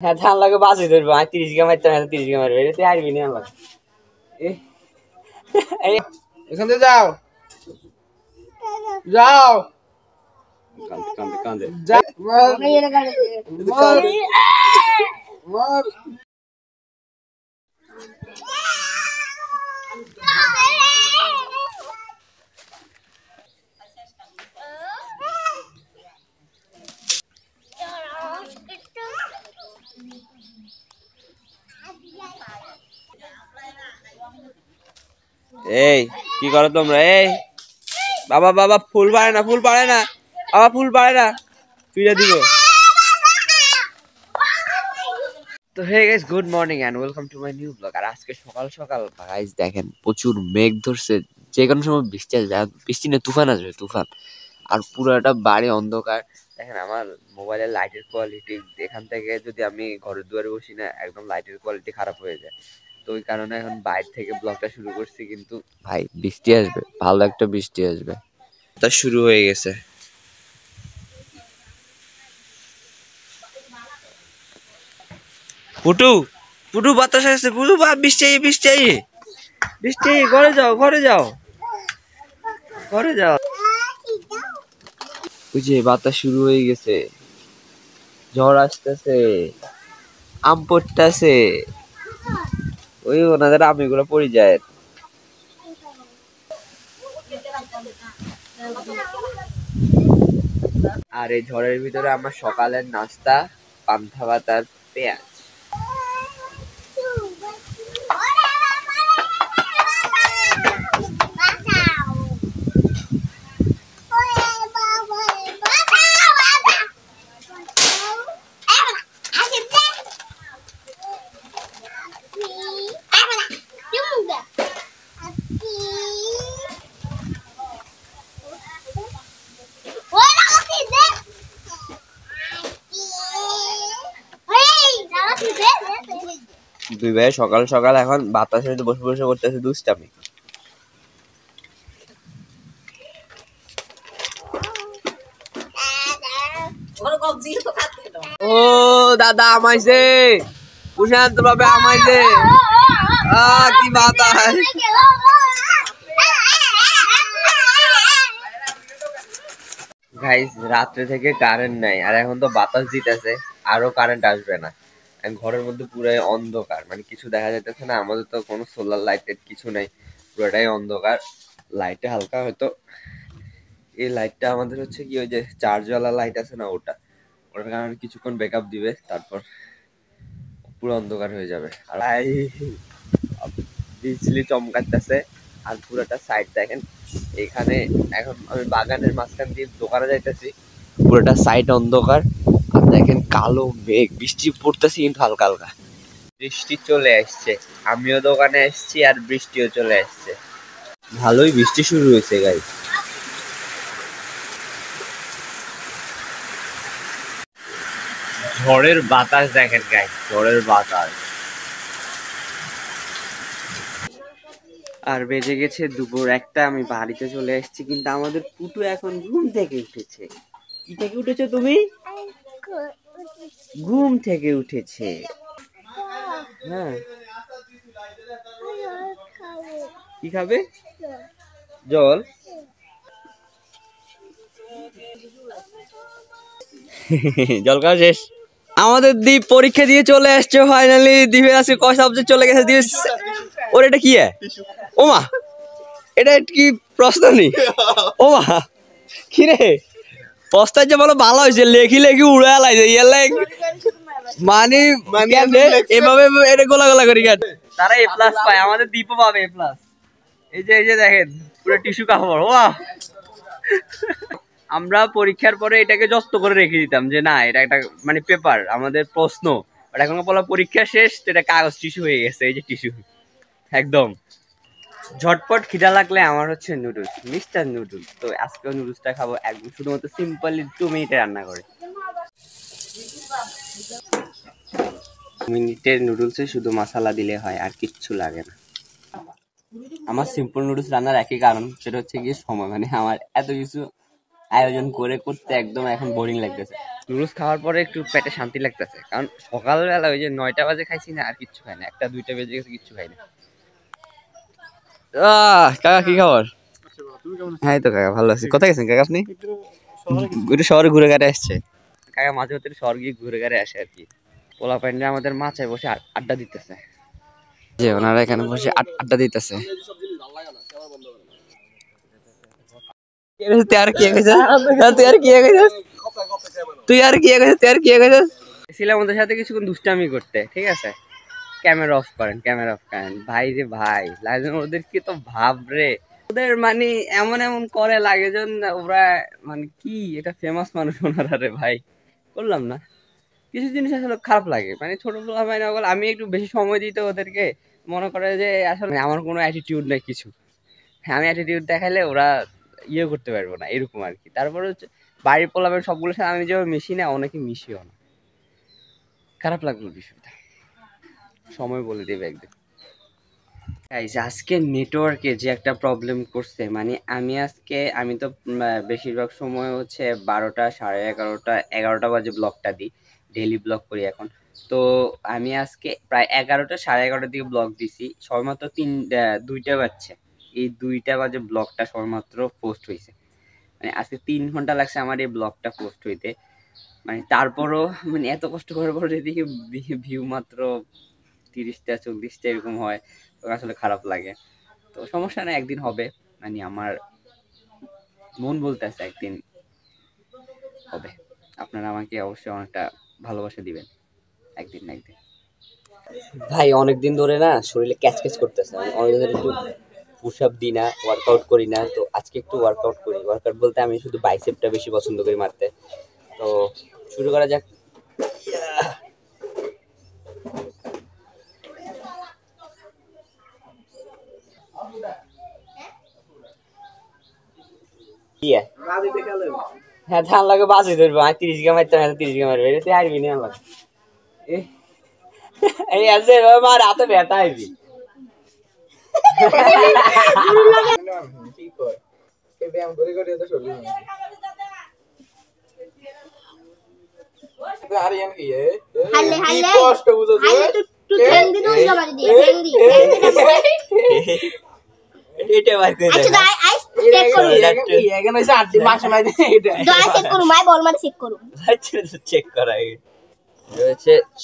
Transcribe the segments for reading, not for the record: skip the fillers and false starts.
হ্যাঁ ধান লাগে বাজে ধরবো আমি 30 গা মারতাম 30 গা মারবে এটা হারবি না আমার এখান থেকে যাও যাও কান্দে কান্দে কান্দে যাও মর এই কি করো তোমরা এই বাবা বাবা ফুল পারে না বাবা ফুল পারে না তুইরা দিব তো hey guys good morning and welcome to my new blog. আর আজকে সকাল সকাল গাইস দেখেন প্রচুর মেঘ ধরছে, যে কোনো সময় বৃষ্টি আসবে, আর বৃষ্টি না তুফান আসবে, তুফান। আর পুরোটা বাড়ি অন্ধকার। দেখেন আমার মোবাইলের লাইটের কোয়ালিটি, এখান থেকে যদি আমি ঘরের দুয়ারে বসি না একদম লাইটের কোয়ালিটি খারাপ হয়ে যায়। তো ওই কারণে এখন বাইরে থেকে ব্লগটা শুরু করছি, কিন্তু ভাই বৃষ্টি আসবে, ভালো একটা বৃষ্টি আসবে। তা শুরু হয়ে গেছে। পুটু পুটু বাতাস আসছে, পুটু বৃষ্টি বৃষ্টি বৃষ্টি, ঘরে যাও ঘরে যাও ঘরে যাও। ওই যে বাতাস শুরু হয়ে গেছে, ঝড় আসতেছে, আম পড়তেছে, ওই ওনাদের আমিগুলো পড়ে যায়। আর এই ঝড়ের ভিতরে আমার সকালের নাস্তা পান্তা ভাত আর পেঁয়াজ। দুই ভাই সকাল সকাল এখন বাতাসের মধ্যে বসে বসে করতেছে দুষ্টামি। ও দাদা আমাইছে, প্রশান্ত ভাবে আমাইছে, কি বাতাস। গাইস রাত্রে থেকে কারেন্ট নাই, আর এখন তো বাতাস দিতেছে, আরো কারেন্ট আসবে না। ঘরের মধ্যে পুরাই অন্ধকার, মানে কিছু দেখা যাইতেছে না। আমাদের তো কোনো সোলার লাইটের কিছু নাই, পুরোটাই অন্ধকার। লাইটে হালকা হয়তো, এই লাইটটা আমাদের হচ্ছে কি ওই যে চার্জওয়ালা লাইট আছে না, ওটার কারণে কিছুক্ষণ ব্যাকআপ দিবে, তারপর পুরো অন্ধকার হয়ে যাবে। আর বিজলি চমকাচ্ছে, আর পুরোটা সাইড দেখেন। এখানে এখন আমি বাগানের মাঝখান দিয়ে দোকানে যাইতেছি, পুরোটা সাইড অন্ধকার। আর দেখেন কালো মেঘ, বৃষ্টি পড়তেছে কিন্তু হালকা হালকা। বৃষ্টি চলে আসছে, আমিও দোকানে আসছি আর বৃষ্টিও চলে আসছে। ভালোই বৃষ্টি শুরু হয়েছে গাইস। ঝড়ের বাতাস দেখেন গাইস, ঝড়ের বাতাস। আর বেজে গেছে দুপুর 1টা, আমি বাড়িতে চলে এসেছি, কিন্তু আমাদের পুটু এখন ঘুম থেকে উঠেছে। কি থেকে উঠেছো তুমি? ঘুম থেকে উঠেছে। হ্যাঁ কি খাবে? জল। জল খাওয়া শেষ। আমাদের দ্বীপ পরীক্ষা দিয়ে চলে আসছে ফাইনালি। দ্বীপের আজকে কয় সাবজেক্ট চলে গেছে দ্বীপ। ওর এটা কি? ওমা এটা কি প্রশ্ন নেই? ওমা কি রে প্রস্তাব যে বলো ভালো হয়েছে, লেখি লেখি উড়ে লাইছে মানে এভাবে এটা গোলা গোলা করি কেন? তারা এ প্লাস পায়, আমাদের দ্বীপও পাবে এ প্লাস। এই যে দেখেন পুরো টিস্যু কাপড়। ওয়া আমরা পরীক্ষার পরে এটাকে যত্ন করে রেখে দিতাম যে না এটা একটা মানে পেপার, আমাদের প্রশ্ন। বাট এখন বলা পরীক্ষা শেষ, তো এটা কাগজ টিস্যু হয়ে গেছে। এই যে টিস্যু একদম। ঝটপট খিদা লাগলে আমার হচ্ছে নুডলস, মিস্টার নুডলস। তো আজকেও নুডলসটা খাবো, একদম শুধুমাত্র সিম্পলি 2 মিনিটে রান্না করে। 2 মিনিটের নুডলসে শুধু মশলা দিলে হয়, আর কিচ্ছু লাগে না। আমার সিম্পল নুডলস রান্নার একই কারণ, সেটা হচ্ছে গিয়ে সময়। মানে আমার এত কিছু আয়োজন করে করতে একদম এখন বোরিং লাগতেছে। নুডলস খাওয়ার পরে একটু পেটে শান্তি লাগতেছে, কারণ সকালবেলা ওই যে 9টা বাজে খাইছি না, আর কিচ্ছু খাই না, 1টা 2টা বেজে গেছে, কিচ্ছু খাই না। কাকা কি খবর? হ্যাঁ তো কাকা ভালো আছি। কোথায় গেছেন কাকা আপনি? একটু শহরে ঘুরে ঘাটে আসছে কাকা, মাঝে মধ্যে শহর গিয়ে ঘুরে ঘাটে আসে আর কি। পোলা প্যান্ডে আমাদের মাচায় বসে আড্ডা দিতেছে, যে ওনারা এখানে বসে আড্ডা দিতেছে। ওদের সাথে কিছুক্ষণ দুষ্টামি করতে, ঠিক আছে, ক্যামেরা অফ করেন, ক্যামেরা অফ করেন। ভাই রে ভাই, লাইজন ওদের কি তো ভাব রে, ওদের মানে এমন এমন করে লাগে যেন ওরা মানে কি এটা ফেমাস মানুষ ওনারা রে ভাই। করলাম না, কিছু জিনিস আসলে খারাপ লাগে, মানে ছোটবেলা মানে আমি একটু বেশি সময় দিতে ওদেরকে, মনে করে যে আসলে আমার কোনো অ্যাটিটিউড নেই কিছু, হ্যাঁ আমি অ্যাটিটিউড দেখালে ওরা ইয়ে করতে পারবো না, এরকম আর কি। তারপরে হচ্ছে বাড়ির পোলাপের সবগুলোর সাথে আমি যেভাবে মিশি না, অনেকে মিশিও না, খারাপ লাগলো বিষয়টা, সময় বলে দেবে একদিন। গাইস আজকে নেটওয়ার্কে যে একটা প্রবলেম করছে, মানে আমি তো বেশিরভাগ সময় হচ্ছে 12টা, 11:30, 11টা বাজে ব্লগটা দিই, ডেইলি ব্লগ করি এখন। তো আমি আজকে প্রায় 11টা, 11:30টার দিকে ব্লগ দিছি, সবেমাত্র 2টা বাজছে, এই 2টা বাজে ব্লগটা সবেমাত্র পোস্ট হয়েছে। মানে আজকে 3 ঘন্টা লাগছে আমার এই ব্লগটা পোস্ট হইতে, মানে তারপরও মানে এত কষ্ট করার পর যদি ভিউ মাত্র 30টা 40টা এরকম হয়, তো আসলে খারাপ লাগে। তো সমস্যা না, একদিন হবে, মানে আমার মন বলতেছে একদিন হবে। আপনারা আমাকে অবশ্যই অনেকটা ভালোবাসা দিবেন একদিন না একদিন। ভাই অনেকদিন ধরে না শরীরে ক্যাচ ক্যাচ করতেছে, মানে অনেকদিন ধরে একটু পুশ আপ দিই না, ওয়ার্কআউট করি না, তো আজকে একটু ওয়ার্কআউট করি। ওয়ার্কআউট বলতে আমি শুধু বাইসেপটা বেশি পছন্দ করি মারতে, তো শুরু করা যাক। হ্যাঁ ধান লাগে বাজে ধরবো, আমি 30 গা মারতাম, 30 গা মারবে, এটা হারবি না আমার। এই আছে আমার হাতে ব্যথা হইবি।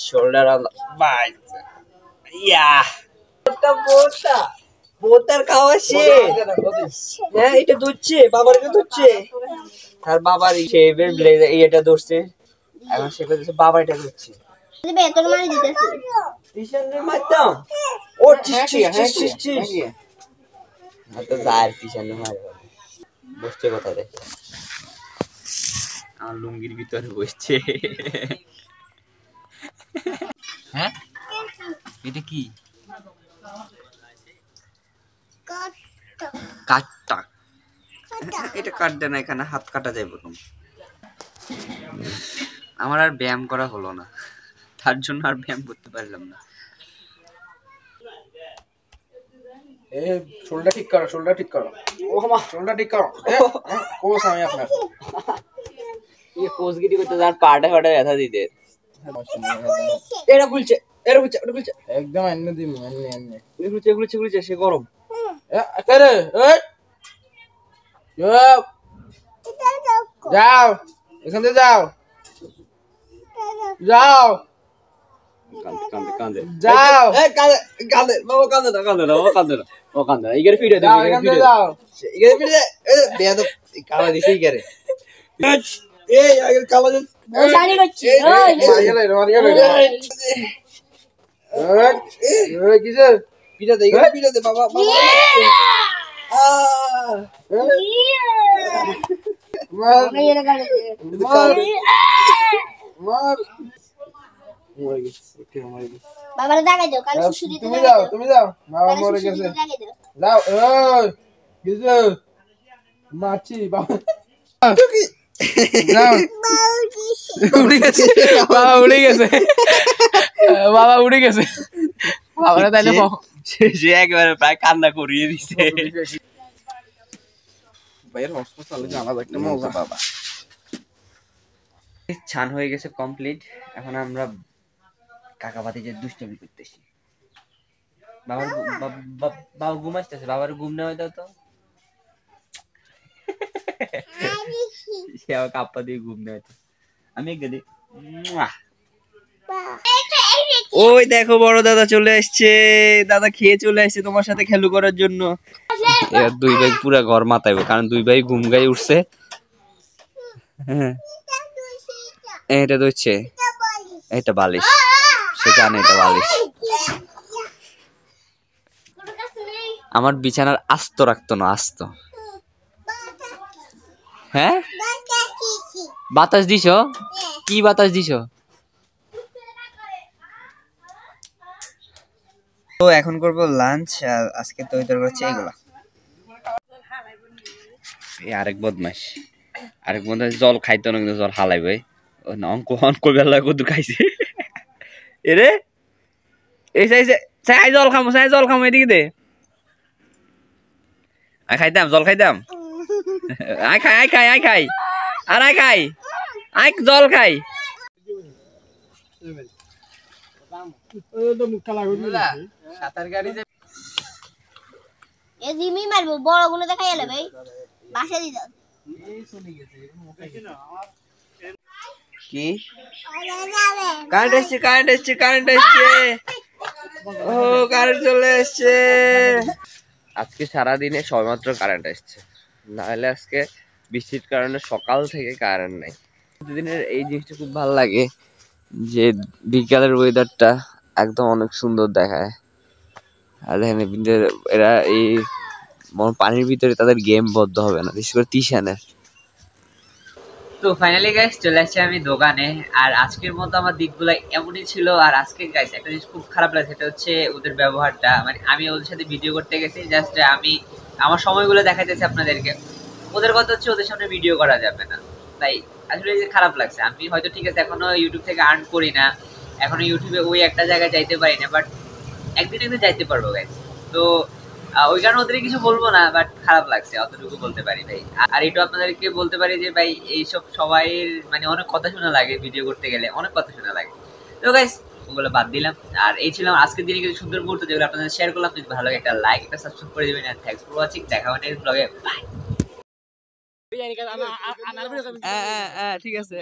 শোল্ডার বোতার খাওয়া শেষ, হ্যাঁ এটা ধরছে, বাবারকে ধরছে, আর বাবার এটা ধরছে, এখন সে করতেছে বাবা এটা ধরছে। মারতাম ও বসছে কোথায় রে, আমার লুঙ্গির ভিতরে বসছে। হ্যাঁ এটা কি কাটটা, এটা কাটবে না, এখানে হাত কাটা যায় প্রথম। আমার আর ব্যায়াম করা হলো না, তার জন্য আর ব্যায়াম করতে পারলাম না। শোল্ডার ঠিক করো, শোল্ডার ঠিক করো, ও মা শোল্ডার ঠিক করো। কোচ আমি আপনার এই কোচগিরি করতে যার পাটা ফাটা ব্যথা দিতে, এটা খুলছে, এটা খুলছে, এটা খুলছে, একদম এনে দিম, এনে এনে এটা খুলছে, খুলছে, খুলছে, সে গরম। আরে যাও এখান থেকে যাও, যাও কান্দে কান্দে যাও, কান্দে কান্দে বাবা, কান্দে না, কান্দে না বাবা, কান্দে না, ও কান্দে না, ইগারে ফিরে দে, যাও এখান থেকে যাও, ইগারে ফিরে দে, বেয়া তো কালা দিছে ইগারে। এই আগের কালা যে শাড়ি করছি মারিয়া লাই মারিয়া লাই এই কিসে পিটা দে, ইগারে পিটা দে বাবা, বাবা মার মেয়ের গাড়ি মার মার মরে গেছে, মরে গেছে। বাবারে দাগাই দাও, কাল সুসু দিতে তুমি যাও, তুমি যাও, বাবা মরে গেছে, যাও। ওই কিসে মারছি বাবা, যাও উড়ে গেছে বাবা, উড়ে গেছে বাবা, উড়ে গেছে বাবারা, তাইলে সে একবারে প্রায় কান্না করিয়ে দিছে। ভাইয়ের হসপিটালে আলাদা একটা মজা বাবা। ছান হয়ে গেছে কমপ্লিট। এখন আমরা কাকাবাতি যে দুষ্টামি করতেছি। বাবা ঘুম আসতেছে, বাবার ঘুম নেওয়া দাও তো। সে আমার কাপ্পা দিয়ে ঘুম নেওয়া। আমি গেলি ওই দেখো বড় দাদা চলে আসছে, দাদা খেয়ে চলে আসছে তোমার সাথে খেলু করার জন্য। এবার দুই ভাই পুরা ঘর মাতাইবো, কারণ দুই ভাই ঘুম গায়ে উঠছে। হ্যাঁ এটা তো হচ্ছে এটা বালিশ, সে জানে এটা বালিশ। আমার বিছানার আস্ত রাখতো না, আস্ত। হ্যাঁ বাতাস দিছ? কি বাতাস দিছ? তো এখন করবো লাঞ্চ। আর আজকে তৈরি করছে এগুলা। আরেক বদমাস, জল খাইতো না, কিন্তু জল হালাইবে। অঙ্ক বেলা কত খাইছে এরে। এই চাই জল খামো এদিকে দে। আই খাইতাম জল খাইতাম। আই খাই আর আই জল খাই। এ জিমি মারবো, বড় গুলো দেখাই এলে ভাই বাসা দি দাও। কি কারেন্ট এসছে ও কারেন্ট চলে এসছে। আজকে সারাদিনে সবেমাত্র কারেন্ট আসছে, নাহলে আজকে বৃষ্টির কারণে সকাল থেকে কারেন্ট নাই। প্রতিদিনের এই জিনিসটা খুব ভালো লাগে যে বিকালের ওয়েদারটা একদম অনেক সুন্দর দেখায়। আর দেখেন এরা এই পানির ভিতরে তাদের গেম বদ্ধ হবে না, বিশেষ করে তিশানের। তো ফাইনালি গাইস চলে আসছি আমি দোকানে। আর আজকের মতো আমার দিকগুলো এমনই ছিল। আর আজকে গাইস একটা জিনিস খুব খারাপ লাগে, সেটা হচ্ছে ওদের ব্যবহারটা। মানে আমি ওদের সাথে ভিডিও করতে গেছি, জাস্ট আমি আমার সময়গুলো দেখাইতেছি আপনাদেরকে। ওদের কথা হচ্ছে ওদের সামনে ভিডিও করা যাবে না, তাই আসলে খারাপ লাগছে। আমি হয়তো ঠিক আছে এখনো ইউটিউব থেকে আর্ন করি না, এখনো ইউটিউবে ওই একটা জায়গায় যাইতে পারি না, বাট একদিন যাইতে পারবো গাইস। তো ওই কারণে ওদের কিছু বলবো না, বাট খারাপ লাগছে অতটুকু বলতে পারি ভাই। আর এটা আপনাদেরকে বলতে পারি যে ভাই এইসব সবাই মানে অনেক কথা শোনা লাগে, ভিডিও করতে গেলে অনেক কথা শোনা লাগে। তো গাইস ওগুলো বাদ দিলাম। আর এই ছিল আজকের দিনে কিছু সুন্দর মুহূর্ত যেগুলো আপনাদের শেয়ার করলাম। যদি ভালো লাগে একটা লাইক, একটা সাবস্ক্রাইব করে দিবেন। আর থ্যাঙ্কস ফর ওয়াচিং, দেখা হবে নেক্সট ব্লগে। বাই। ঠিক আছে।